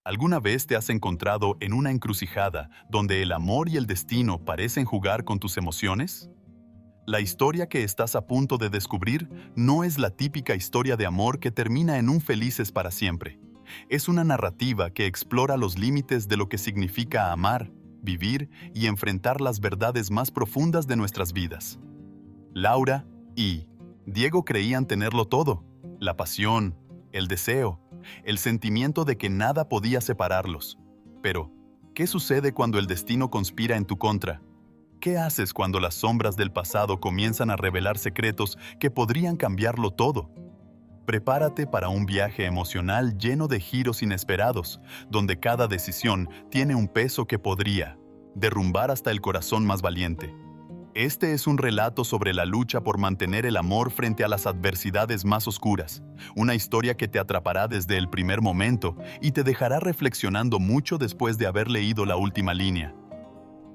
¿Alguna vez te has encontrado en una encrucijada donde el amor y el destino parecen jugar con tus emociones? La historia que estás a punto de descubrir no es la típica historia de amor que termina en un felices para siempre. Es una narrativa que explora los límites de lo que significa amar, vivir y enfrentar las verdades más profundas de nuestras vidas. Laura y Diego creían tenerlo todo: la pasión, el deseo, el sentimiento de que nada podía separarlos. Pero, ¿qué sucede cuando el destino conspira en tu contra? ¿Qué haces cuando las sombras del pasado comienzan a revelar secretos que podrían cambiarlo todo? Prepárate para un viaje emocional lleno de giros inesperados, donde cada decisión tiene un peso que podría derrumbar hasta el corazón más valiente. Este es un relato sobre la lucha por mantener el amor frente a las adversidades más oscuras, una historia que te atrapará desde el primer momento y te dejará reflexionando mucho después de haber leído la última línea.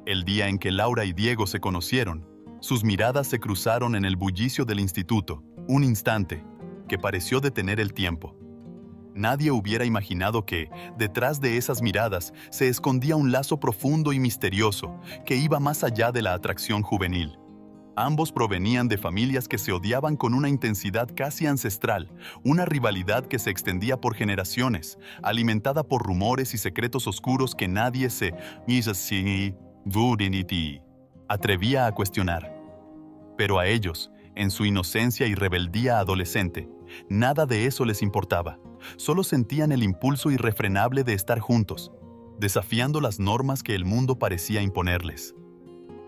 El día en que Laura y Diego se conocieron, sus miradas se cruzaron en el bullicio del instituto, un instante que pareció detener el tiempo. Nadie hubiera imaginado que, detrás de esas miradas, se escondía un lazo profundo y misterioso que iba más allá de la atracción juvenil. Ambos provenían de familias que se odiaban con una intensidad casi ancestral, una rivalidad que se extendía por generaciones, alimentada por rumores y secretos oscuros que nadie se atrevía a cuestionar. Pero a ellos, en su inocencia y rebeldía adolescente, nada de eso les importaba. Solo sentían el impulso irrefrenable de estar juntos, desafiando las normas que el mundo parecía imponerles.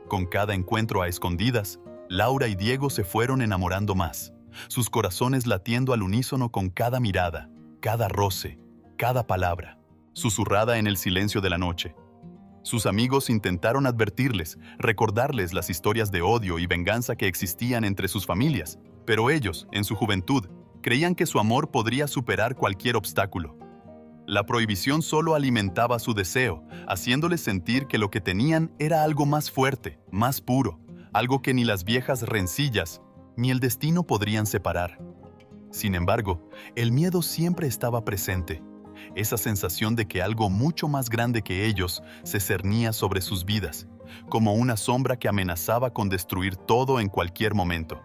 Con cada encuentro a escondidas, Laura y Diego se fueron enamorando más, sus corazones latiendo al unísono con cada mirada, cada roce, cada palabra, susurrada en el silencio de la noche. Sus amigos intentaron advertirles, recordarles las historias de odio y venganza que existían entre sus familias, pero ellos, en su juventud, creían que su amor podría superar cualquier obstáculo. La prohibición solo alimentaba su deseo, haciéndoles sentir que lo que tenían era algo más fuerte, más puro, algo que ni las viejas rencillas ni el destino podrían separar. Sin embargo, el miedo siempre estaba presente. Esa sensación de que algo mucho más grande que ellos se cernía sobre sus vidas, como una sombra que amenazaba con destruir todo en cualquier momento.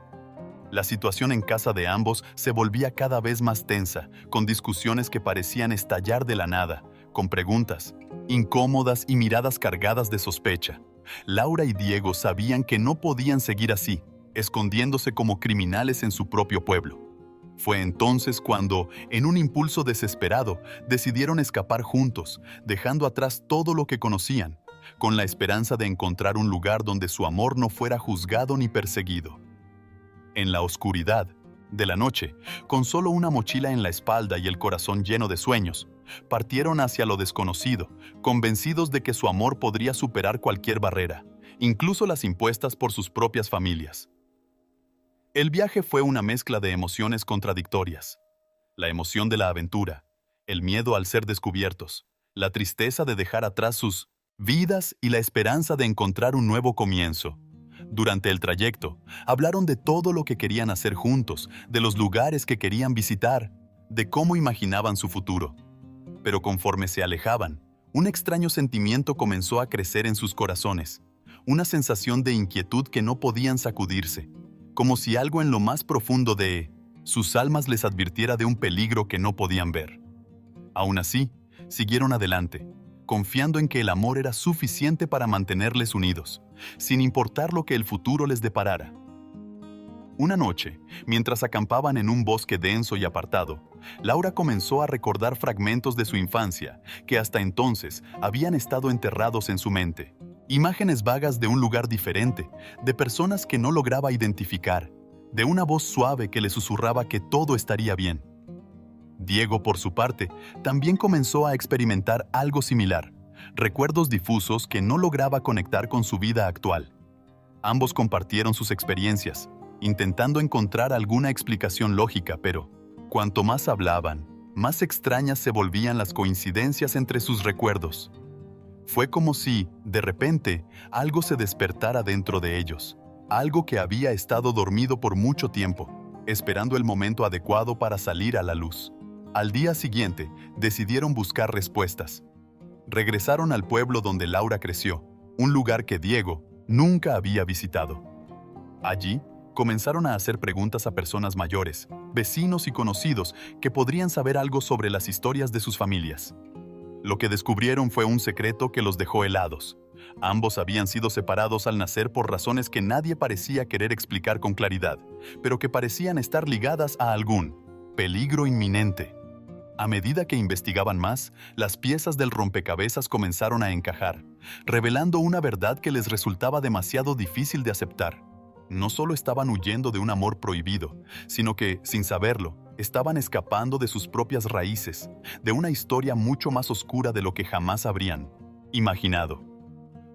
La situación en casa de ambos se volvía cada vez más tensa, con discusiones que parecían estallar de la nada, con preguntas incómodas y miradas cargadas de sospecha. Laura y Diego sabían que no podían seguir así, escondiéndose como criminales en su propio pueblo. Fue entonces cuando, en un impulso desesperado, decidieron escapar juntos, dejando atrás todo lo que conocían, con la esperanza de encontrar un lugar donde su amor no fuera juzgado ni perseguido. En la oscuridad de la noche, con solo una mochila en la espalda y el corazón lleno de sueños, partieron hacia lo desconocido, convencidos de que su amor podría superar cualquier barrera, incluso las impuestas por sus propias familias. El viaje fue una mezcla de emociones contradictorias: la emoción de la aventura, el miedo al ser descubiertos, la tristeza de dejar atrás sus vidas y la esperanza de encontrar un nuevo comienzo. Durante el trayecto, hablaron de todo lo que querían hacer juntos, de los lugares que querían visitar, de cómo imaginaban su futuro. Pero conforme se alejaban, un extraño sentimiento comenzó a crecer en sus corazones, una sensación de inquietud que no podían sacudirse, como si algo en lo más profundo de sus almas les advirtiera de un peligro que no podían ver. Aún así, siguieron adelante, confiando en que el amor era suficiente para mantenerles unidos, sin importar lo que el futuro les deparara. Una noche, mientras acampaban en un bosque denso y apartado, Laura comenzó a recordar fragmentos de su infancia que hasta entonces habían estado enterrados en su mente. Imágenes vagas de un lugar diferente, de personas que no lograba identificar, de una voz suave que le susurraba que todo estaría bien. Diego, por su parte, también comenzó a experimentar algo similar, recuerdos difusos que no lograba conectar con su vida actual. Ambos compartieron sus experiencias, intentando encontrar alguna explicación lógica, pero cuanto más hablaban, más extrañas se volvían las coincidencias entre sus recuerdos. Fue como si, de repente, algo se despertara dentro de ellos, algo que había estado dormido por mucho tiempo, esperando el momento adecuado para salir a la luz. Al día siguiente, decidieron buscar respuestas. Regresaron al pueblo donde Laura creció, un lugar que Diego nunca había visitado. Allí, comenzaron a hacer preguntas a personas mayores, vecinos y conocidos que podrían saber algo sobre las historias de sus familias. Lo que descubrieron fue un secreto que los dejó helados. Ambos habían sido separados al nacer por razones que nadie parecía querer explicar con claridad, pero que parecían estar ligadas a algún peligro inminente. A medida que investigaban más, las piezas del rompecabezas comenzaron a encajar, revelando una verdad que les resultaba demasiado difícil de aceptar. No solo estaban huyendo de un amor prohibido, sino que, sin saberlo, estaban escapando de sus propias raíces, de una historia mucho más oscura de lo que jamás habrían imaginado.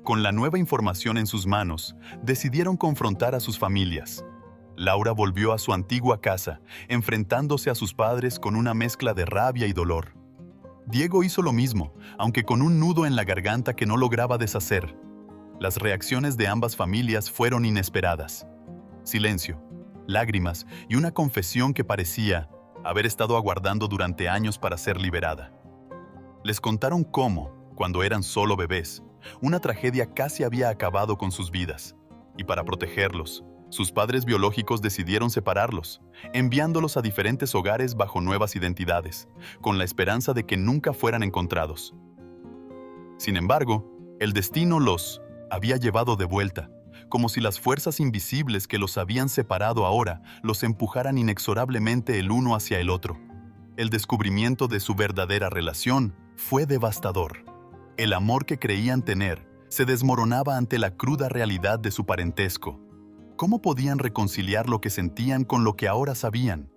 Con la nueva información en sus manos, decidieron confrontar a sus familias. Laura volvió a su antigua casa, enfrentándose a sus padres con una mezcla de rabia y dolor. Diego hizo lo mismo, aunque con un nudo en la garganta que no lograba deshacer. Las reacciones de ambas familias fueron inesperadas. Silencio, lágrimas y una confesión que parecía haber estado aguardando durante años para ser liberada. Les contaron cómo, cuando eran solo bebés, una tragedia casi había acabado con sus vidas, y para protegerlos, sus padres biológicos decidieron separarlos, enviándolos a diferentes hogares bajo nuevas identidades, con la esperanza de que nunca fueran encontrados. Sin embargo, el destino los había llevado de vuelta, como si las fuerzas invisibles que los habían separado ahora los empujaran inexorablemente el uno hacia el otro. El descubrimiento de su verdadera relación fue devastador. El amor que creían tener se desmoronaba ante la cruda realidad de su parentesco. ¿Cómo podían reconciliar lo que sentían con lo que ahora sabían?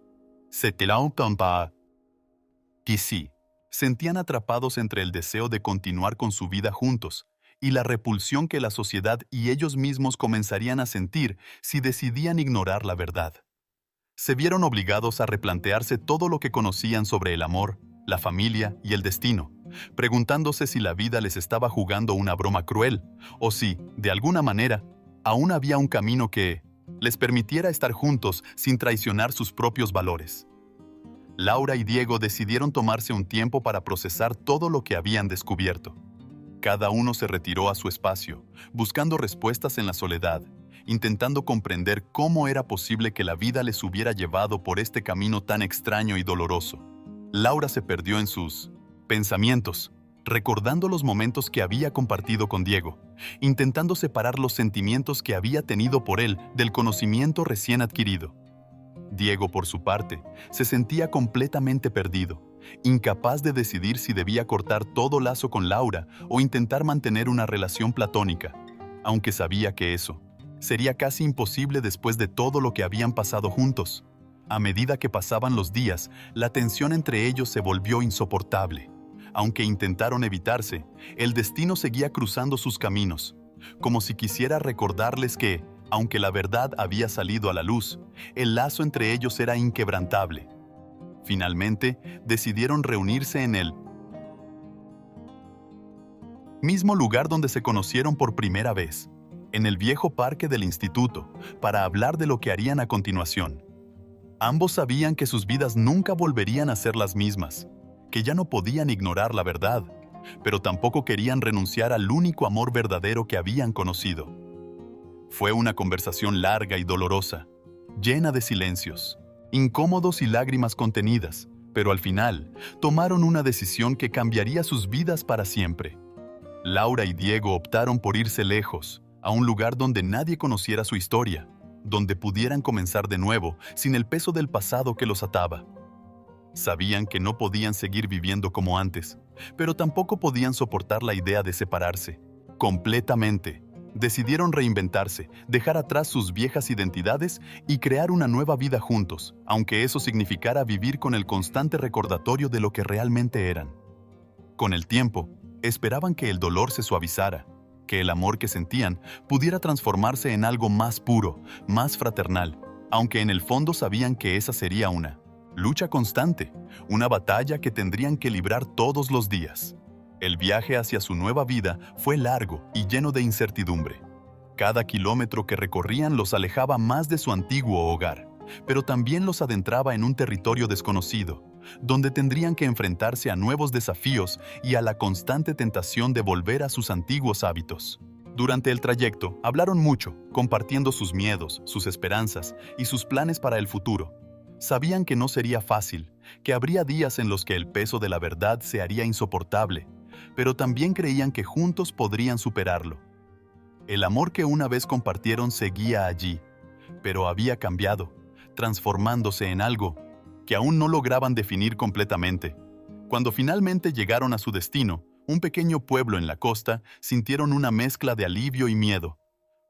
Y sí, sentían atrapados entre el deseo de continuar con su vida juntos y la repulsión que la sociedad y ellos mismos comenzarían a sentir si decidían ignorar la verdad. Se vieron obligados a replantearse todo lo que conocían sobre el amor, la familia y el destino, preguntándose si la vida les estaba jugando una broma cruel o si, de alguna manera, aún había un camino que les permitiera estar juntos sin traicionar sus propios valores. Laura y Diego decidieron tomarse un tiempo para procesar todo lo que habían descubierto. Cada uno se retiró a su espacio, buscando respuestas en la soledad, intentando comprender cómo era posible que la vida les hubiera llevado por este camino tan extraño y doloroso. Laura se perdió en sus pensamientos, recordando los momentos que había compartido con Diego, intentando separar los sentimientos que había tenido por él del conocimiento recién adquirido. Diego, por su parte, se sentía completamente perdido, incapaz de decidir si debía cortar todo lazo con Laura o intentar mantener una relación platónica, aunque sabía que eso sería casi imposible después de todo lo que habían pasado juntos. A medida que pasaban los días, la tensión entre ellos se volvió insoportable. Aunque intentaron evitarse, el destino seguía cruzando sus caminos, como si quisiera recordarles que, aunque la verdad había salido a la luz, el lazo entre ellos era inquebrantable. Finalmente, decidieron reunirse en el mismo lugar donde se conocieron por primera vez, en el viejo parque del instituto, para hablar de lo que harían a continuación. Ambos sabían que sus vidas nunca volverían a ser las mismas, que ya no podían ignorar la verdad, pero tampoco querían renunciar al único amor verdadero que habían conocido. Fue una conversación larga y dolorosa, llena de silencios, incómodos y lágrimas contenidas, pero al final tomaron una decisión que cambiaría sus vidas para siempre. Laura y Diego optaron por irse lejos, a un lugar donde nadie conociera su historia, donde pudieran comenzar de nuevo sin el peso del pasado que los ataba. Sabían que no podían seguir viviendo como antes, pero tampoco podían soportar la idea de separarse. Completamente. Decidieron reinventarse, dejar atrás sus viejas identidades y crear una nueva vida juntos, aunque eso significara vivir con el constante recordatorio de lo que realmente eran. Con el tiempo, esperaban que el dolor se suavizara, que el amor que sentían pudiera transformarse en algo más puro, más fraternal, aunque en el fondo sabían que esa sería una lucha constante, una batalla que tendrían que librar todos los días. El viaje hacia su nueva vida fue largo y lleno de incertidumbre. Cada kilómetro que recorrían los alejaba más de su antiguo hogar, pero también los adentraba en un territorio desconocido, donde tendrían que enfrentarse a nuevos desafíos y a la constante tentación de volver a sus antiguos hábitos. Durante el trayecto, hablaron mucho, compartiendo sus miedos, sus esperanzas y sus planes para el futuro. Sabían que no sería fácil, que habría días en los que el peso de la verdad se haría insoportable, pero también creían que juntos podrían superarlo. El amor que una vez compartieron seguía allí, pero había cambiado, transformándose en algo que aún no lograban definir completamente. Cuando finalmente llegaron a su destino, un pequeño pueblo en la costa, sintieron una mezcla de alivio y miedo.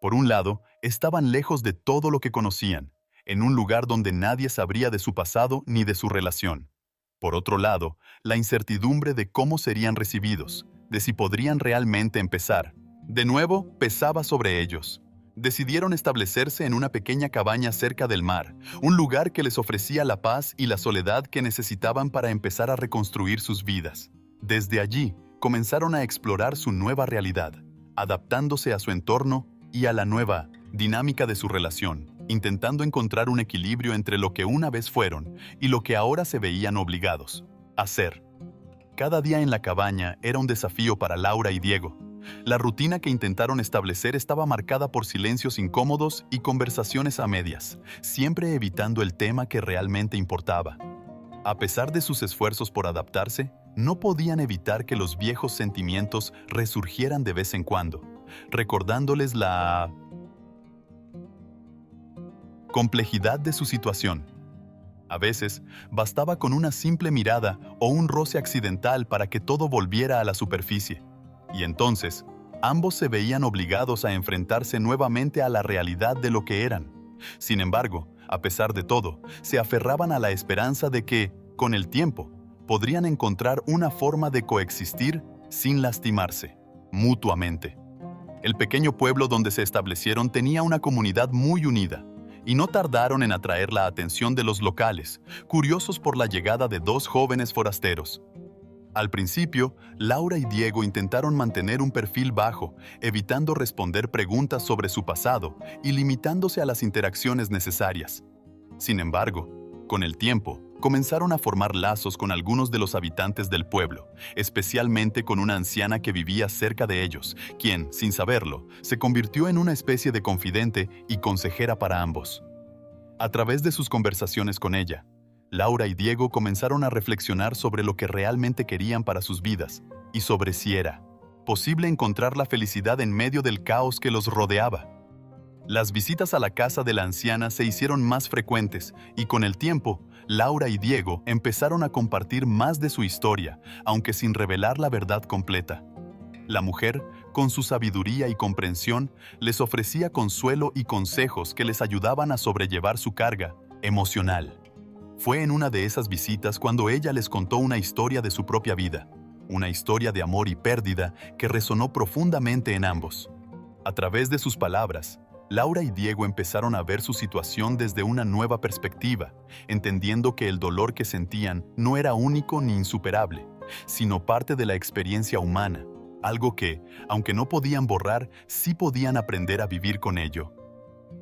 Por un lado, estaban lejos de todo lo que conocían, en un lugar donde nadie sabría de su pasado ni de su relación. Por otro lado, la incertidumbre de cómo serían recibidos, de si podrían realmente empezar. De nuevo, pesaba sobre ellos. Decidieron establecerse en una pequeña cabaña cerca del mar, un lugar que les ofrecía la paz y la soledad que necesitaban para empezar a reconstruir sus vidas. Desde allí, comenzaron a explorar su nueva realidad, adaptándose a su entorno y a la nueva dinámica de su relación, intentando encontrar un equilibrio entre lo que una vez fueron y lo que ahora se veían obligados a ser. Cada día en la cabaña era un desafío para Laura y Diego. La rutina que intentaron establecer estaba marcada por silencios incómodos y conversaciones a medias, siempre evitando el tema que realmente importaba. A pesar de sus esfuerzos por adaptarse, no podían evitar que los viejos sentimientos resurgieran de vez en cuando, recordándoles la complejidad de su situación. A veces, bastaba con una simple mirada o un roce accidental para que todo volviera a la superficie. Y entonces, ambos se veían obligados a enfrentarse nuevamente a la realidad de lo que eran. Sin embargo, a pesar de todo, se aferraban a la esperanza de que, con el tiempo, podrían encontrar una forma de coexistir sin lastimarse, mutuamente. El pequeño pueblo donde se establecieron tenía una comunidad muy unida, y no tardaron en atraer la atención de los locales, curiosos por la llegada de dos jóvenes forasteros. Al principio, Laura y Diego intentaron mantener un perfil bajo, evitando responder preguntas sobre su pasado y limitándose a las interacciones necesarias. Sin embargo, con el tiempo, comenzaron a formar lazos con algunos de los habitantes del pueblo, especialmente con una anciana que vivía cerca de ellos, quien, sin saberlo, se convirtió en una especie de confidente y consejera para ambos. A través de sus conversaciones con ella, Laura y Diego comenzaron a reflexionar sobre lo que realmente querían para sus vidas y sobre si era posible encontrar la felicidad en medio del caos que los rodeaba. Las visitas a la casa de la anciana se hicieron más frecuentes y con el tiempo, Laura y Diego empezaron a compartir más de su historia, aunque sin revelar la verdad completa. La mujer, con su sabiduría y comprensión, les ofrecía consuelo y consejos que les ayudaban a sobrellevar su carga emocional. Fue en una de esas visitas cuando ella les contó una historia de su propia vida, una historia de amor y pérdida que resonó profundamente en ambos. A través de sus palabras, Laura y Diego empezaron a ver su situación desde una nueva perspectiva, entendiendo que el dolor que sentían no era único ni insuperable, sino parte de la experiencia humana, algo que, aunque no podían borrar, sí podían aprender a vivir con ello.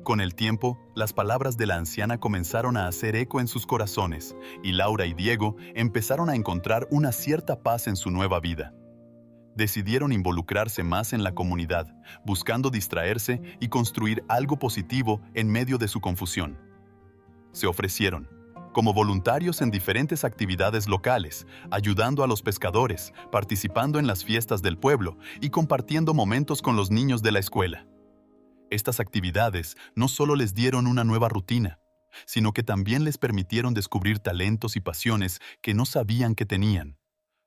Con el tiempo, las palabras de la anciana comenzaron a hacer eco en sus corazones, y Laura y Diego empezaron a encontrar una cierta paz en su nueva vida. Decidieron involucrarse más en la comunidad, buscando distraerse y construir algo positivo en medio de su confusión. Se ofrecieron como voluntarios en diferentes actividades locales, ayudando a los pescadores, participando en las fiestas del pueblo y compartiendo momentos con los niños de la escuela. Estas actividades no solo les dieron una nueva rutina, sino que también les permitieron descubrir talentos y pasiones que no sabían que tenían,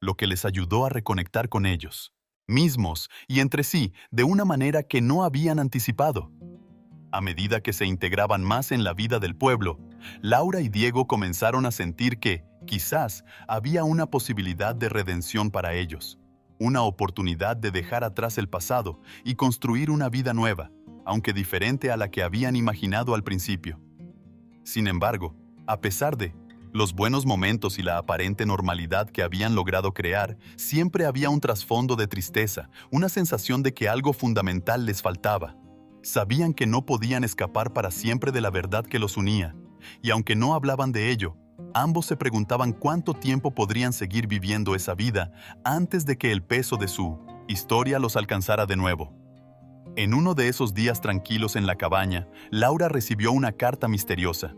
lo que les ayudó a reconectar con ellos mismos y entre sí de una manera que no habían anticipado. A medida que se integraban más en la vida del pueblo, Laura y Diego comenzaron a sentir que, quizás, había una posibilidad de redención para ellos, una oportunidad de dejar atrás el pasado y construir una vida nueva, aunque diferente a la que habían imaginado al principio. Sin embargo, a pesar de los buenos momentos y la aparente normalidad que habían logrado crear, siempre había un trasfondo de tristeza, una sensación de que algo fundamental les faltaba. Sabían que no podían escapar para siempre de la verdad que los unía, y aunque no hablaban de ello, Ambos se preguntaban cuánto tiempo podrían seguir viviendo esa vida antes de que el peso de su historia los alcanzara de nuevo. En uno de esos días tranquilos en la cabaña, Laura recibió una carta misteriosa.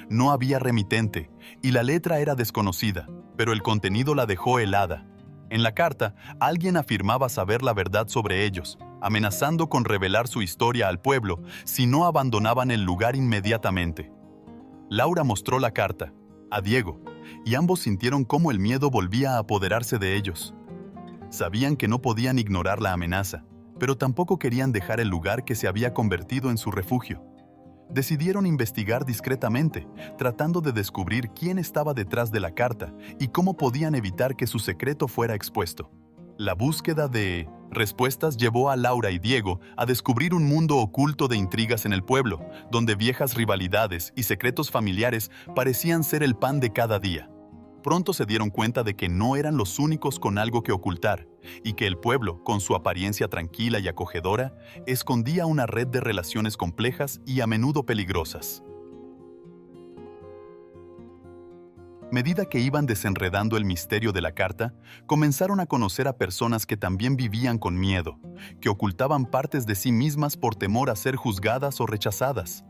No había remitente y la letra era desconocida, pero el contenido la dejó helada. En la carta, alguien afirmaba saber la verdad sobre ellos, amenazando con revelar su historia al pueblo si no abandonaban el lugar inmediatamente. Laura mostró la carta a Diego, y ambos sintieron cómo el miedo volvía a apoderarse de ellos. Sabían que no podían ignorar la amenaza, pero tampoco querían dejar el lugar que se había convertido en su refugio. Decidieron investigar discretamente, tratando de descubrir quién estaba detrás de la carta y cómo podían evitar que su secreto fuera expuesto. La búsqueda de respuestas llevó a Laura y Diego a descubrir un mundo oculto de intrigas en el pueblo, donde viejas rivalidades y secretos familiares parecían ser el pan de cada día. Pronto se dieron cuenta de que no eran los únicos con algo que ocultar, y que el pueblo, con su apariencia tranquila y acogedora, escondía una red de relaciones complejas y a menudo peligrosas. A medida que iban desenredando el misterio de la carta, comenzaron a conocer a personas que también vivían con miedo, que ocultaban partes de sí mismas por temor a ser juzgadas o rechazadas.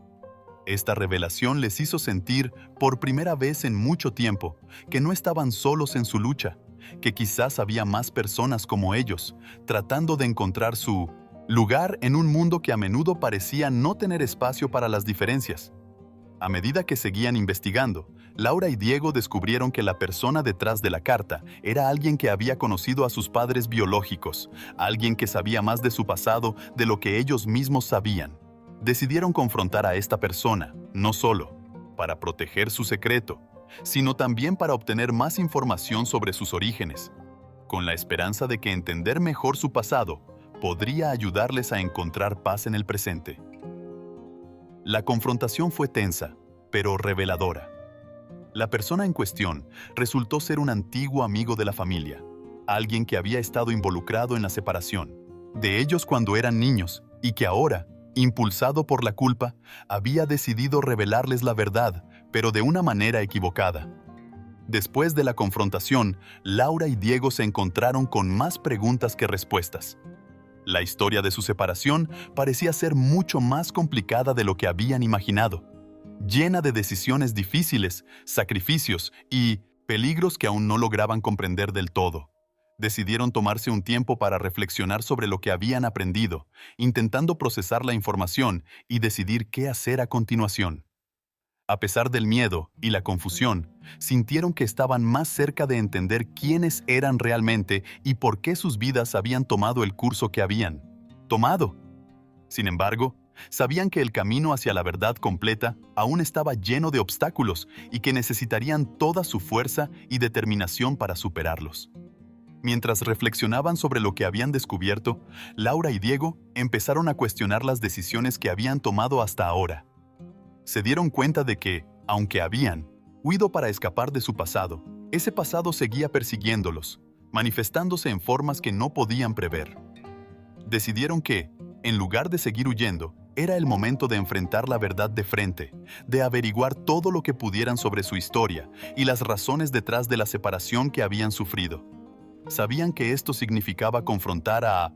Esta revelación les hizo sentir, por primera vez en mucho tiempo, que no estaban solos en su lucha, que quizás había más personas como ellos, tratando de encontrar su lugar en un mundo que a menudo parecía no tener espacio para las diferencias. A medida que seguían investigando, Laura y Diego descubrieron que la persona detrás de la carta era alguien que había conocido a sus padres biológicos, alguien que sabía más de su pasado de lo que ellos mismos sabían. Decidieron confrontar a esta persona, no solo para proteger su secreto, sino también para obtener más información sobre sus orígenes, con la esperanza de que entender mejor su pasado podría ayudarles a encontrar paz en el presente. La confrontación fue tensa, pero reveladora. La persona en cuestión resultó ser un antiguo amigo de la familia, alguien que había estado involucrado en la separación de ellos cuando eran niños y que ahora, impulsado por la culpa, había decidido revelarles la verdad, pero de una manera equivocada. Después de la confrontación, Laura y Diego se encontraron con más preguntas que respuestas. La historia de su separación parecía ser mucho más complicada de lo que habían imaginado, llena de decisiones difíciles, sacrificios y peligros que aún no lograban comprender del todo. Decidieron tomarse un tiempo para reflexionar sobre lo que habían aprendido, intentando procesar la información y decidir qué hacer a continuación. A pesar del miedo y la confusión, sintieron que estaban más cerca de entender quiénes eran realmente y por qué sus vidas habían tomado el curso que habían tomado. Sin embargo, sabían que el camino hacia la verdad completa aún estaba lleno de obstáculos y que necesitarían toda su fuerza y determinación para superarlos. Mientras reflexionaban sobre lo que habían descubierto, Laura y Diego empezaron a cuestionar las decisiones que habían tomado hasta ahora. Se dieron cuenta de que, aunque habían huido para escapar de su pasado, ese pasado seguía persiguiéndolos, manifestándose en formas que no podían prever. Decidieron que, en lugar de seguir huyendo, era el momento de enfrentar la verdad de frente, de averiguar todo lo que pudieran sobre su historia y las razones detrás de la separación que habían sufrido. Sabían que esto significaba confrontar a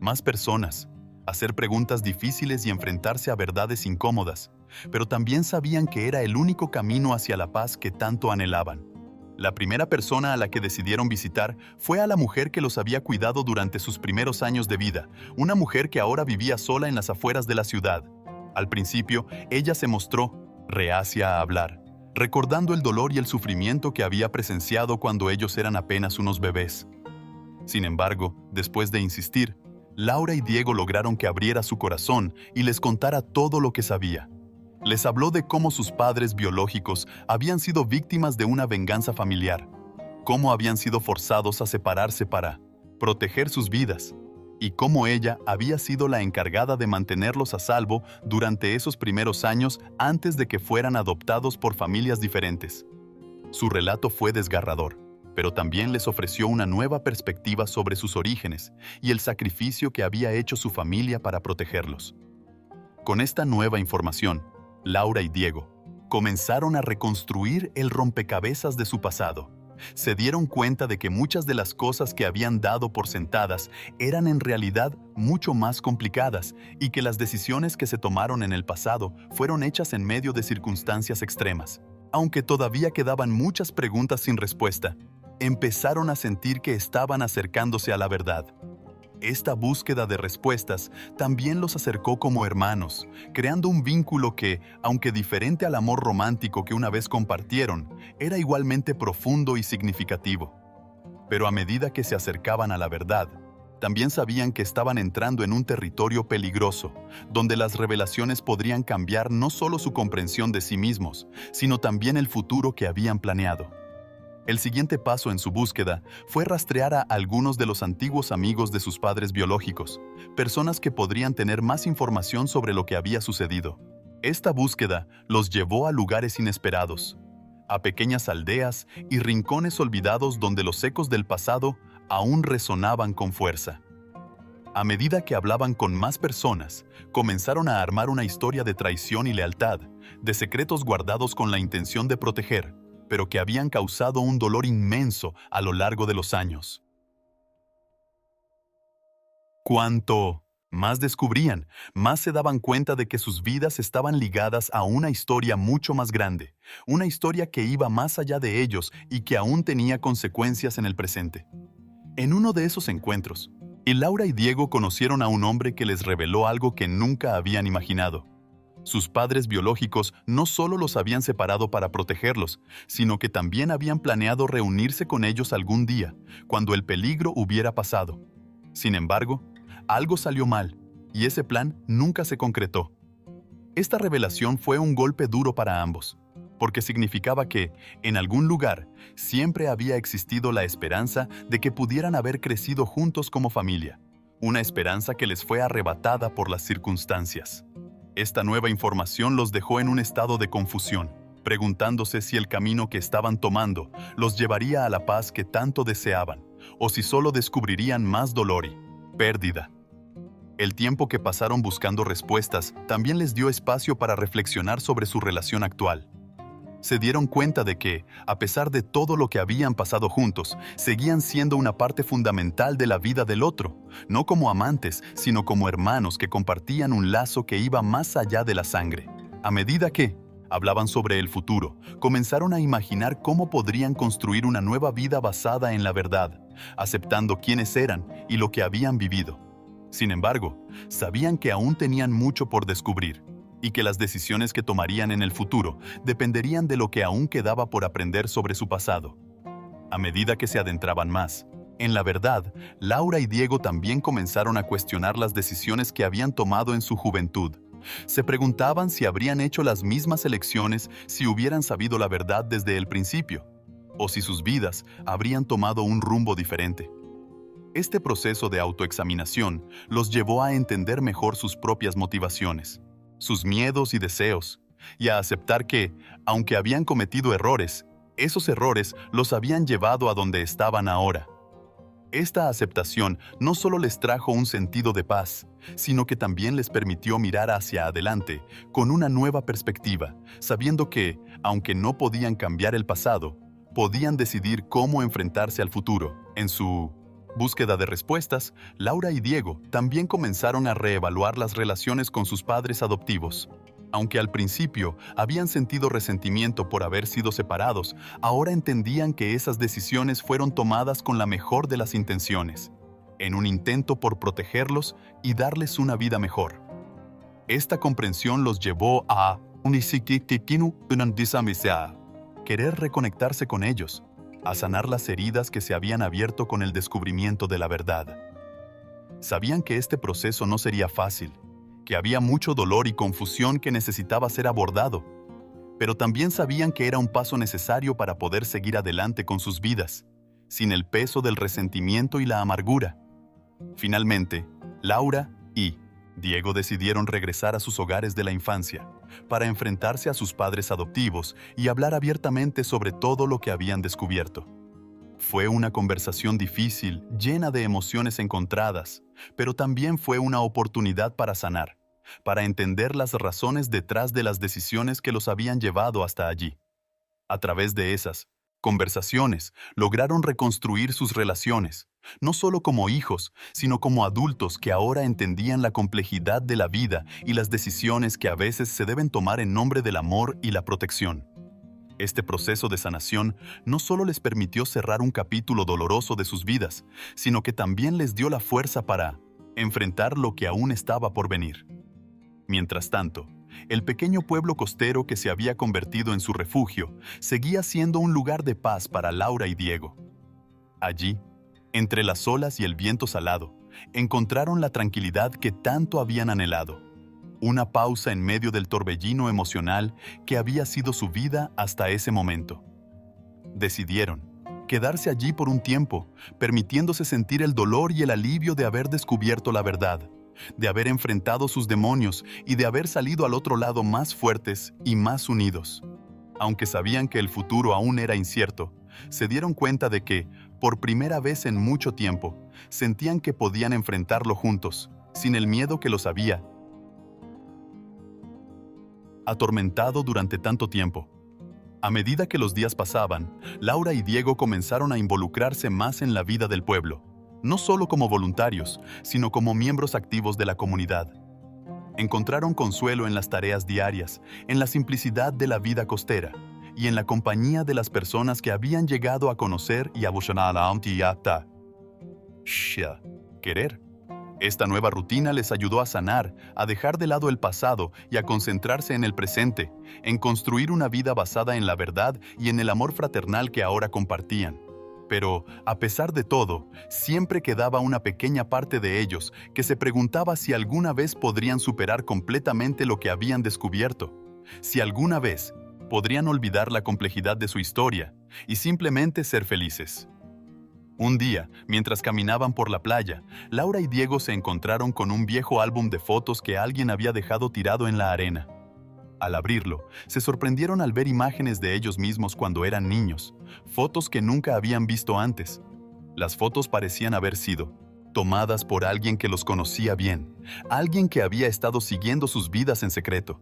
más personas, hacer preguntas difíciles y enfrentarse a verdades incómodas, pero también sabían que era el único camino hacia la paz que tanto anhelaban. La primera persona a la que decidieron visitar fue a la mujer que los había cuidado durante sus primeros años de vida, una mujer que ahora vivía sola en las afueras de la ciudad. Al principio, ella se mostró reacia a hablar, recordando el dolor y el sufrimiento que había presenciado cuando ellos eran apenas unos bebés. Sin embargo, después de insistir, Laura y Diego lograron que abriera su corazón y les contara todo lo que sabía. Les habló de cómo sus padres biológicos habían sido víctimas de una venganza familiar, cómo habían sido forzados a separarse para proteger sus vidas, y cómo ella había sido la encargada de mantenerlos a salvo durante esos primeros años antes de que fueran adoptados por familias diferentes. Su relato fue desgarrador, pero también les ofreció una nueva perspectiva sobre sus orígenes y el sacrificio que había hecho su familia para protegerlos. Con esta nueva información, Laura y Diego comenzaron a reconstruir el rompecabezas de su pasado. Se dieron cuenta de que muchas de las cosas que habían dado por sentadas eran en realidad mucho más complicadas y que las decisiones que se tomaron en el pasado fueron hechas en medio de circunstancias extremas. Aunque todavía quedaban muchas preguntas sin respuesta, empezaron a sentir que estaban acercándose a la verdad. Esta búsqueda de respuestas también los acercó como hermanos, creando un vínculo que, aunque diferente al amor romántico que una vez compartieron, era igualmente profundo y significativo. Pero a medida que se acercaban a la verdad, también sabían que estaban entrando en un territorio peligroso, donde las revelaciones podrían cambiar no solo su comprensión de sí mismos, sino también el futuro que habían planeado. El siguiente paso en su búsqueda fue rastrear a algunos de los antiguos amigos de sus padres biológicos, personas que podrían tener más información sobre lo que había sucedido. Esta búsqueda los llevó a lugares inesperados, a pequeñas aldeas y rincones olvidados donde los ecos del pasado aún resonaban con fuerza. A medida que hablaban con más personas, comenzaron a armar una historia de traición y lealtad, de secretos guardados con la intención de proteger, pero que habían causado un dolor inmenso a lo largo de los años. Cuanto más descubrían, más se daban cuenta de que sus vidas estaban ligadas a una historia mucho más grande, una historia que iba más allá de ellos y que aún tenía consecuencias en el presente. En uno de esos encuentros, Laura y Diego conocieron a un hombre que les reveló algo que nunca habían imaginado. Sus padres biológicos no solo los habían separado para protegerlos, sino que también habían planeado reunirse con ellos algún día, cuando el peligro hubiera pasado. Sin embargo, algo salió mal, y ese plan nunca se concretó. Esta revelación fue un golpe duro para ambos, porque significaba que, en algún lugar, siempre había existido la esperanza de que pudieran haber crecido juntos como familia, una esperanza que les fue arrebatada por las circunstancias. Esta nueva información los dejó en un estado de confusión, preguntándose si el camino que estaban tomando los llevaría a la paz que tanto deseaban, o si solo descubrirían más dolor y pérdida. El tiempo que pasaron buscando respuestas también les dio espacio para reflexionar sobre su relación actual. Se dieron cuenta de que, a pesar de todo lo que habían pasado juntos, seguían siendo una parte fundamental de la vida del otro, no como amantes, sino como hermanos que compartían un lazo que iba más allá de la sangre. A medida que hablaban sobre el futuro, comenzaron a imaginar cómo podrían construir una nueva vida basada en la verdad, aceptando quiénes eran y lo que habían vivido. Sin embargo, sabían que aún tenían mucho por descubrir, y que las decisiones que tomarían en el futuro dependerían de lo que aún quedaba por aprender sobre su pasado. A medida que se adentraban más, en la verdad, Laura y Diego también comenzaron a cuestionar las decisiones que habían tomado en su juventud. Se preguntaban si habrían hecho las mismas elecciones si hubieran sabido la verdad desde el principio, o si sus vidas habrían tomado un rumbo diferente. Este proceso de autoexaminación los llevó a entender mejor sus propias motivaciones, sus miedos y deseos, y a aceptar que, aunque habían cometido errores, esos errores los habían llevado a donde estaban ahora. Esta aceptación no solo les trajo un sentido de paz, sino que también les permitió mirar hacia adelante con una nueva perspectiva, sabiendo que, aunque no podían cambiar el pasado, podían decidir cómo enfrentarse al futuro. En su búsqueda de respuestas, Laura y Diego también comenzaron a reevaluar las relaciones con sus padres adoptivos. Aunque al principio habían sentido resentimiento por haber sido separados, ahora entendían que esas decisiones fueron tomadas con la mejor de las intenciones, en un intento por protegerlos y darles una vida mejor. Esta comprensión los llevó a querer reconectarse con ellos, a sanar las heridas que se habían abierto con el descubrimiento de la verdad. Sabían que este proceso no sería fácil, que había mucho dolor y confusión que necesitaba ser abordado, pero también sabían que era un paso necesario para poder seguir adelante con sus vidas, sin el peso del resentimiento y la amargura. Finalmente, Laura y Diego decidieron regresar a sus hogares de la infancia para enfrentarse a sus padres adoptivos y hablar abiertamente sobre todo lo que habían descubierto. Fue una conversación difícil, llena de emociones encontradas, pero también fue una oportunidad para sanar, para entender las razones detrás de las decisiones que los habían llevado hasta allí. A través de esas conversaciones, lograron reconstruir sus relaciones, no solo como hijos, sino como adultos que ahora entendían la complejidad de la vida y las decisiones que a veces se deben tomar en nombre del amor y la protección. Este proceso de sanación no solo les permitió cerrar un capítulo doloroso de sus vidas, sino que también les dio la fuerza para enfrentar lo que aún estaba por venir. Mientras tanto, el pequeño pueblo costero que se había convertido en su refugio seguía siendo un lugar de paz para Laura y Diego. Allí, entre las olas y el viento salado, encontraron la tranquilidad que tanto habían anhelado. Una pausa en medio del torbellino emocional que había sido su vida hasta ese momento. Decidieron quedarse allí por un tiempo, permitiéndose sentir el dolor y el alivio de haber descubierto la verdad, de haber enfrentado sus demonios y de haber salido al otro lado más fuertes y más unidos. Aunque sabían que el futuro aún era incierto, se dieron cuenta de que, por primera vez en mucho tiempo, sentían que podían enfrentarlo juntos, sin el miedo que los había atormentado durante tanto tiempo. A medida que los días pasaban, Laura y Diego comenzaron a involucrarse más en la vida del pueblo, no solo como voluntarios, sino como miembros activos de la comunidad. Encontraron consuelo en las tareas diarias, en la simplicidad de la vida costera y en la compañía de las personas que habían llegado a conocer y a querer. Esta nueva rutina les ayudó a sanar, a dejar de lado el pasado y a concentrarse en el presente, en construir una vida basada en la verdad y en el amor fraternal que ahora compartían. Pero, a pesar de todo, siempre quedaba una pequeña parte de ellos que se preguntaba si alguna vez podrían superar completamente lo que habían descubierto, si alguna vez podrían olvidar la complejidad de su historia y simplemente ser felices. Un día, mientras caminaban por la playa, Laura y Diego se encontraron con un viejo álbum de fotos que alguien había dejado tirado en la arena. Al abrirlo, se sorprendieron al ver imágenes de ellos mismos cuando eran niños, fotos que nunca habían visto antes. Las fotos parecían haber sido tomadas por alguien que los conocía bien, alguien que había estado siguiendo sus vidas en secreto.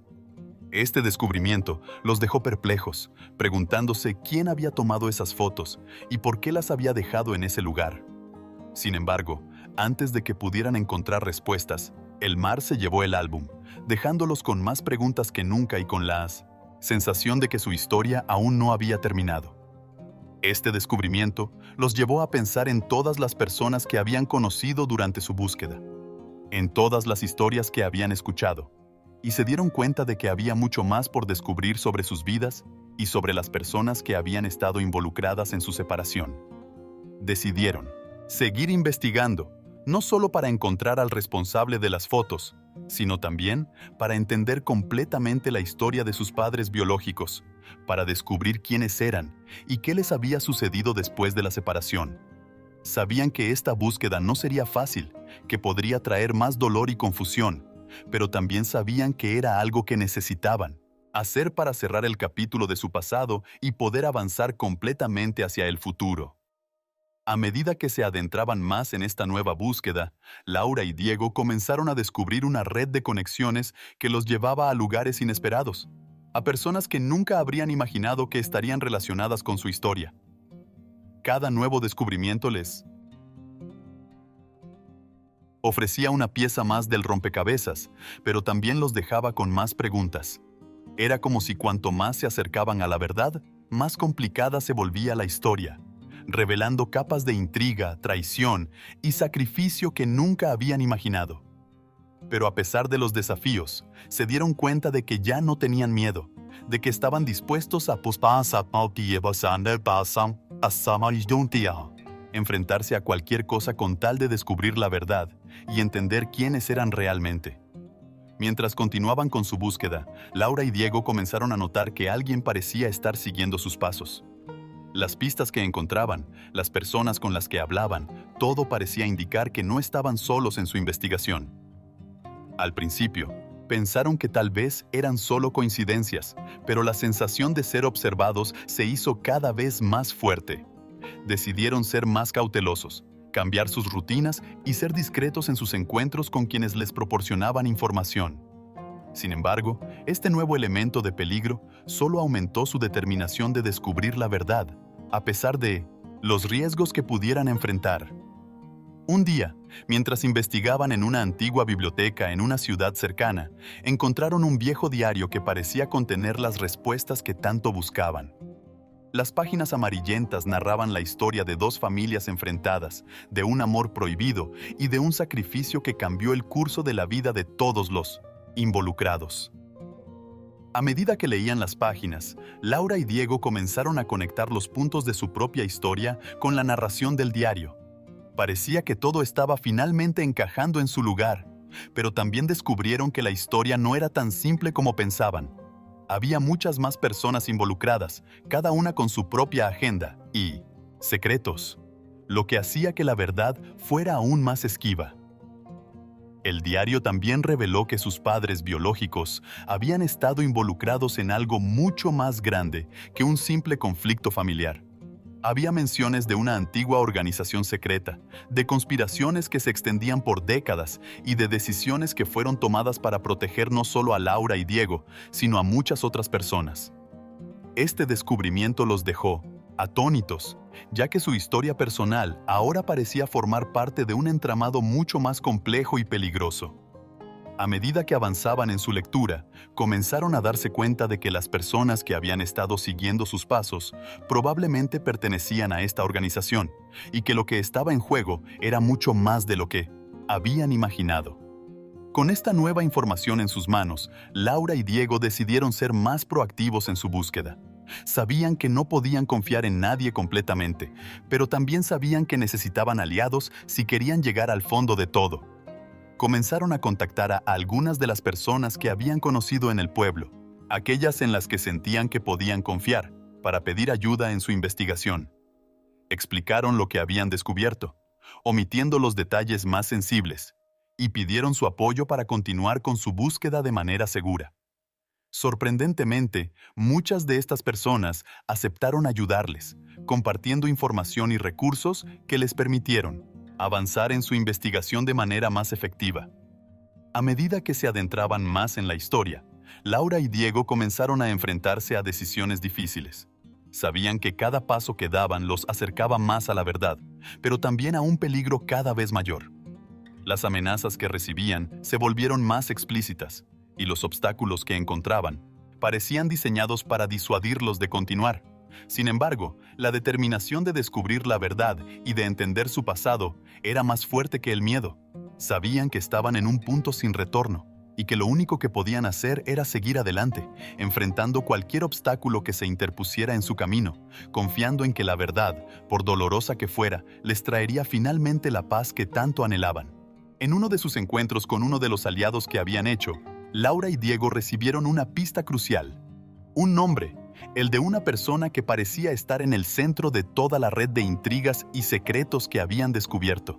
Este descubrimiento los dejó perplejos, preguntándose quién había tomado esas fotos y por qué las había dejado en ese lugar. Sin embargo, antes de que pudieran encontrar respuestas, el mar se llevó el álbum, dejándolos con más preguntas que nunca y con la sensación de que su historia aún no había terminado. Este descubrimiento los llevó a pensar en todas las personas que habían conocido durante su búsqueda, en todas las historias que habían escuchado, y se dieron cuenta de que había mucho más por descubrir sobre sus vidas y sobre las personas que habían estado involucradas en su separación. Decidieron seguir investigando, no solo para encontrar al responsable de las fotos, sino también para entender completamente la historia de sus padres biológicos, para descubrir quiénes eran y qué les había sucedido después de la separación. Sabían que esta búsqueda no sería fácil, que podría traer más dolor y confusión, pero también sabían que era algo que necesitaban hacer para cerrar el capítulo de su pasado y poder avanzar completamente hacia el futuro. A medida que se adentraban más en esta nueva búsqueda, Laura y Diego comenzaron a descubrir una red de conexiones que los llevaba a lugares inesperados, a personas que nunca habrían imaginado que estarían relacionadas con su historia. Cada nuevo descubrimiento les ofrecía una pieza más del rompecabezas, pero también los dejaba con más preguntas. Era como si cuanto más se acercaban a la verdad, más complicada se volvía la historia, revelando capas de intriga, traición y sacrificio que nunca habían imaginado. Pero a pesar de los desafíos, se dieron cuenta de que ya no tenían miedo, de que estaban dispuestos a enfrentarse a cualquier cosa con tal de descubrir la verdad y entender quiénes eran realmente. Mientras continuaban con su búsqueda, Laura y Diego comenzaron a notar que alguien parecía estar siguiendo sus pasos. Las pistas que encontraban, las personas con las que hablaban, todo parecía indicar que no estaban solos en su investigación. Al principio, pensaron que tal vez eran solo coincidencias, pero la sensación de ser observados se hizo cada vez más fuerte. Decidieron ser más cautelosos, cambiar sus rutinas y ser discretos en sus encuentros con quienes les proporcionaban información. Sin embargo, este nuevo elemento de peligro solo aumentó su determinación de descubrir la verdad, a pesar de los riesgos que pudieran enfrentar. Un día, mientras investigaban en una antigua biblioteca en una ciudad cercana, encontraron un viejo diario que parecía contener las respuestas que tanto buscaban. Las páginas amarillentas narraban la historia de dos familias enfrentadas, de un amor prohibido y de un sacrificio que cambió el curso de la vida de todos los involucrados. A medida que leían las páginas, Laura y Diego comenzaron a conectar los puntos de su propia historia con la narración del diario. Parecía que todo estaba finalmente encajando en su lugar, pero también descubrieron que la historia no era tan simple como pensaban. Había muchas más personas involucradas, cada una con su propia agenda y secretos, lo que hacía que la verdad fuera aún más esquiva. El diario también reveló que sus padres biológicos habían estado involucrados en algo mucho más grande que un simple conflicto familiar. Había menciones de una antigua organización secreta, de conspiraciones que se extendían por décadas y de decisiones que fueron tomadas para proteger no solo a Laura y Diego, sino a muchas otras personas. Este descubrimiento los dejó atónitos, ya que su historia personal ahora parecía formar parte de un entramado mucho más complejo y peligroso. A medida que avanzaban en su lectura, comenzaron a darse cuenta de que las personas que habían estado siguiendo sus pasos probablemente pertenecían a esta organización, y que lo que estaba en juego era mucho más de lo que habían imaginado. Con esta nueva información en sus manos, Laura y Diego decidieron ser más proactivos en su búsqueda. Sabían que no podían confiar en nadie completamente, pero también sabían que necesitaban aliados si querían llegar al fondo de todo. Comenzaron a contactar a algunas de las personas que habían conocido en el pueblo, aquellas en las que sentían que podían confiar, para pedir ayuda en su investigación. Explicaron lo que habían descubierto, omitiendo los detalles más sensibles, y pidieron su apoyo para continuar con su búsqueda de manera segura. Sorprendentemente, muchas de estas personas aceptaron ayudarles, compartiendo información y recursos que les permitieron avanzar en su investigación de manera más efectiva. A medida que se adentraban más en la historia, Laura y Diego comenzaron a enfrentarse a decisiones difíciles. Sabían que cada paso que daban los acercaba más a la verdad, pero también a un peligro cada vez mayor. Las amenazas que recibían se volvieron más explícitas, y los obstáculos que encontraban parecían diseñados para disuadirlos de continuar. Sin embargo, la determinación de descubrir la verdad y de entender su pasado era más fuerte que el miedo. Sabían que estaban en un punto sin retorno y que lo único que podían hacer era seguir adelante, enfrentando cualquier obstáculo que se interpusiera en su camino, confiando en que la verdad, por dolorosa que fuera, les traería finalmente la paz que tanto anhelaban. En uno de sus encuentros con uno de los aliados que habían hecho, Laura y Diego recibieron una pista crucial. Un nombre, el de una persona que parecía estar en el centro de toda la red de intrigas y secretos que habían descubierto.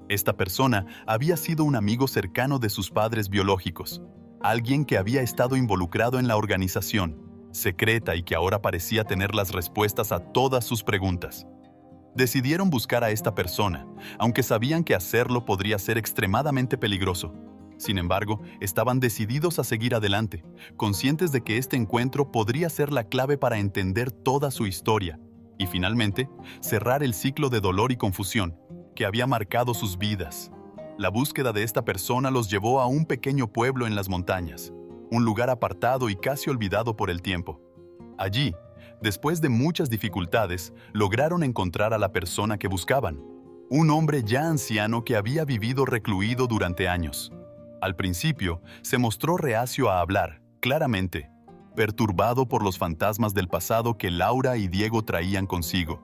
Esta persona había sido un amigo cercano de sus padres biológicos, alguien que había estado involucrado en la organización secreta y que ahora parecía tener las respuestas a todas sus preguntas. Decidieron buscar a esta persona, aunque sabían que hacerlo podría ser extremadamente peligroso. Sin embargo, estaban decididos a seguir adelante, conscientes de que este encuentro podría ser la clave para entender toda su historia y, finalmente, cerrar el ciclo de dolor y confusión que había marcado sus vidas. La búsqueda de esta persona los llevó a un pequeño pueblo en las montañas, un lugar apartado y casi olvidado por el tiempo. Allí, después de muchas dificultades, lograron encontrar a la persona que buscaban, un hombre ya anciano que había vivido recluido durante años. Al principio, se mostró reacio a hablar, claramente, perturbado por los fantasmas del pasado que Laura y Diego traían consigo.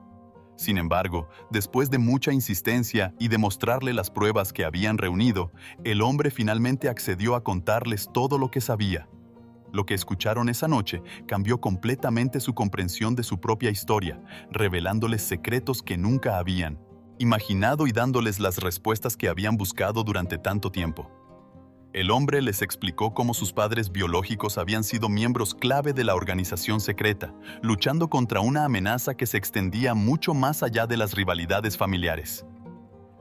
Sin embargo, después de mucha insistencia y de mostrarle las pruebas que habían reunido, el hombre finalmente accedió a contarles todo lo que sabía. Lo que escucharon esa noche cambió completamente su comprensión de su propia historia, revelándoles secretos que nunca habían imaginado y dándoles las respuestas que habían buscado durante tanto tiempo. El hombre les explicó cómo sus padres biológicos habían sido miembros clave de la organización secreta, luchando contra una amenaza que se extendía mucho más allá de las rivalidades familiares.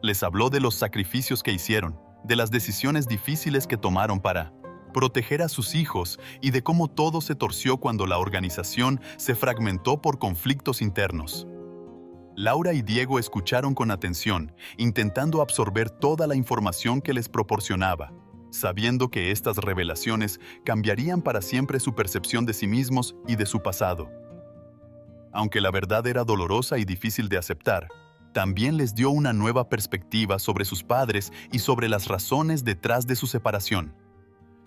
Les habló de los sacrificios que hicieron, de las decisiones difíciles que tomaron para proteger a sus hijos y de cómo todo se torció cuando la organización se fragmentó por conflictos internos. Laura y Diego escucharon con atención, intentando absorber toda la información que les proporcionaba, sabiendo que estas revelaciones cambiarían para siempre su percepción de sí mismos y de su pasado. Aunque la verdad era dolorosa y difícil de aceptar, también les dio una nueva perspectiva sobre sus padres y sobre las razones detrás de su separación.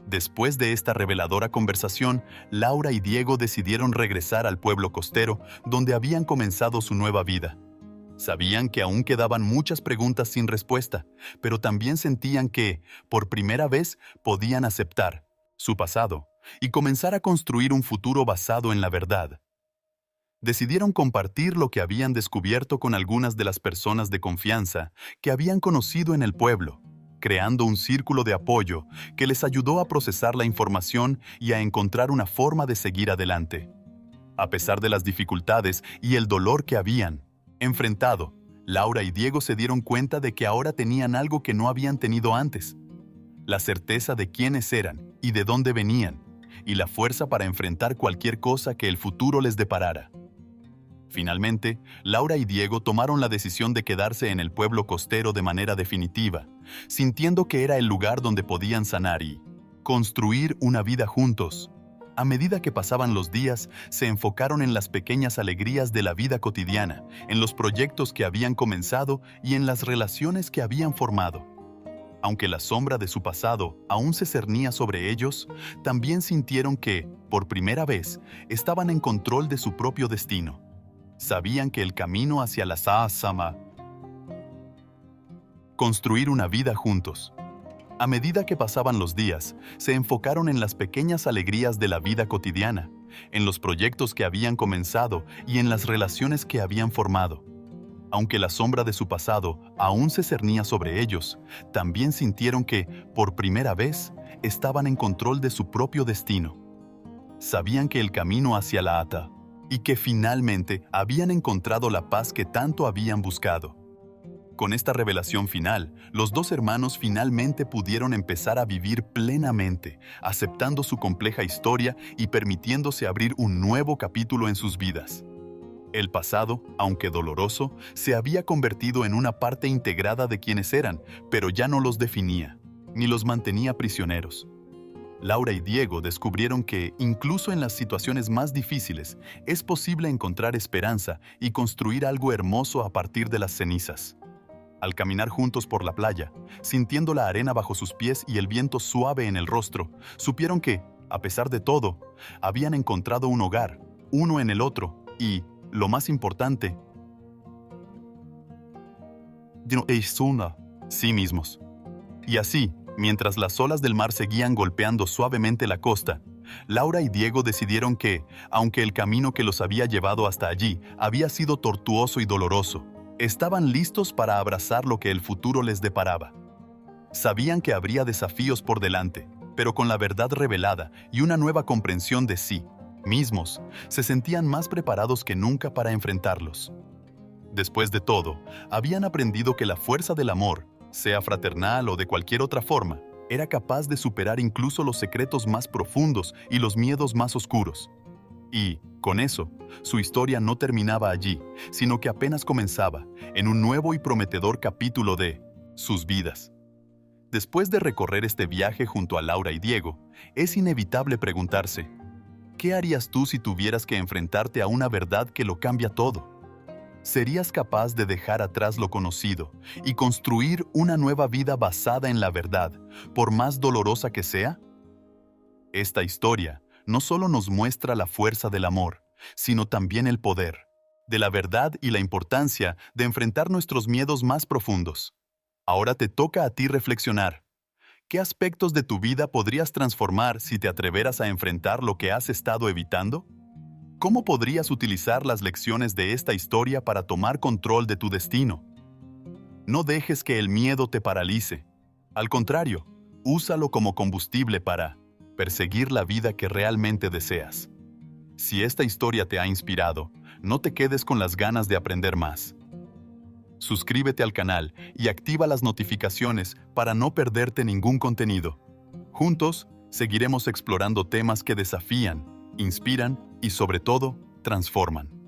Después de esta reveladora conversación, Laura y Diego decidieron regresar al pueblo costero, donde habían comenzado su nueva vida. Sabían que aún quedaban muchas preguntas sin respuesta, pero también sentían que, por primera vez, podían aceptar su pasado y comenzar a construir un futuro basado en la verdad. Decidieron compartir lo que habían descubierto con algunas de las personas de confianza que habían conocido en el pueblo, creando un círculo de apoyo que les ayudó a procesar la información y a encontrar una forma de seguir adelante. A pesar de las dificultades y el dolor que habían enfrentado, Laura y Diego se dieron cuenta de que ahora tenían algo que no habían tenido antes: la certeza de quiénes eran y de dónde venían, y la fuerza para enfrentar cualquier cosa que el futuro les deparara. Finalmente, Laura y Diego tomaron la decisión de quedarse en el pueblo costero de manera definitiva, sintiendo que era el lugar donde podían sanar y construir una vida juntos. A medida que pasaban los días, se enfocaron en las pequeñas alegrías de la vida cotidiana, en los proyectos que habían comenzado y en las relaciones que habían formado. Aunque la sombra de su pasado aún se cernía sobre ellos, también sintieron que, por primera vez, estaban en control de su propio destino. Sabían que el camino hacia la Sa'asama, construir una vida juntos. A medida que pasaban los días, se enfocaron en las pequeñas alegrías de la vida cotidiana, en los proyectos que habían comenzado y en las relaciones que habían formado. Aunque la sombra de su pasado aún se cernía sobre ellos, también sintieron que, por primera vez, estaban en control de su propio destino. Sabían que el camino hacia la Ata, y que finalmente habían encontrado la paz que tanto habían buscado. Con esta revelación final, los dos hermanos finalmente pudieron empezar a vivir plenamente, aceptando su compleja historia y permitiéndose abrir un nuevo capítulo en sus vidas. El pasado, aunque doloroso, se había convertido en una parte integrada de quienes eran, pero ya no los definía, ni los mantenía prisioneros. Laura y Diego descubrieron que, incluso en las situaciones más difíciles, es posible encontrar esperanza y construir algo hermoso a partir de las cenizas. Al caminar juntos por la playa, sintiendo la arena bajo sus pies y el viento suave en el rostro, supieron que, a pesar de todo, habían encontrado un hogar, uno en el otro, y, lo más importante, sí mismos. Y así, mientras las olas del mar seguían golpeando suavemente la costa, Laura y Diego decidieron que, aunque el camino que los había llevado hasta allí había sido tortuoso y doloroso, estaban listos para abrazar lo que el futuro les deparaba. Sabían que habría desafíos por delante, pero con la verdad revelada y una nueva comprensión de sí mismos, se sentían más preparados que nunca para enfrentarlos. Después de todo, habían aprendido que la fuerza del amor, sea fraternal o de cualquier otra forma, era capaz de superar incluso los secretos más profundos y los miedos más oscuros. Y, con eso, su historia no terminaba allí, sino que apenas comenzaba, en un nuevo y prometedor capítulo de sus vidas. Después de recorrer este viaje junto a Laura y Diego, es inevitable preguntarse, ¿qué harías tú si tuvieras que enfrentarte a una verdad que lo cambia todo? ¿Serías capaz de dejar atrás lo conocido y construir una nueva vida basada en la verdad, por más dolorosa que sea? Esta historia no solo nos muestra la fuerza del amor, sino también el poder de la verdad y la importancia de enfrentar nuestros miedos más profundos. Ahora te toca a ti reflexionar. ¿Qué aspectos de tu vida podrías transformar si te atreveras a enfrentar lo que has estado evitando? ¿Cómo podrías utilizar las lecciones de esta historia para tomar control de tu destino? No dejes que el miedo te paralice. Al contrario, úsalo como combustible para perseguir la vida que realmente deseas. Si esta historia te ha inspirado, no te quedes con las ganas de aprender más. Suscríbete al canal y activa las notificaciones para no perderte ningún contenido. Juntos, seguiremos explorando temas que desafían, inspiran y sobre todo, transforman.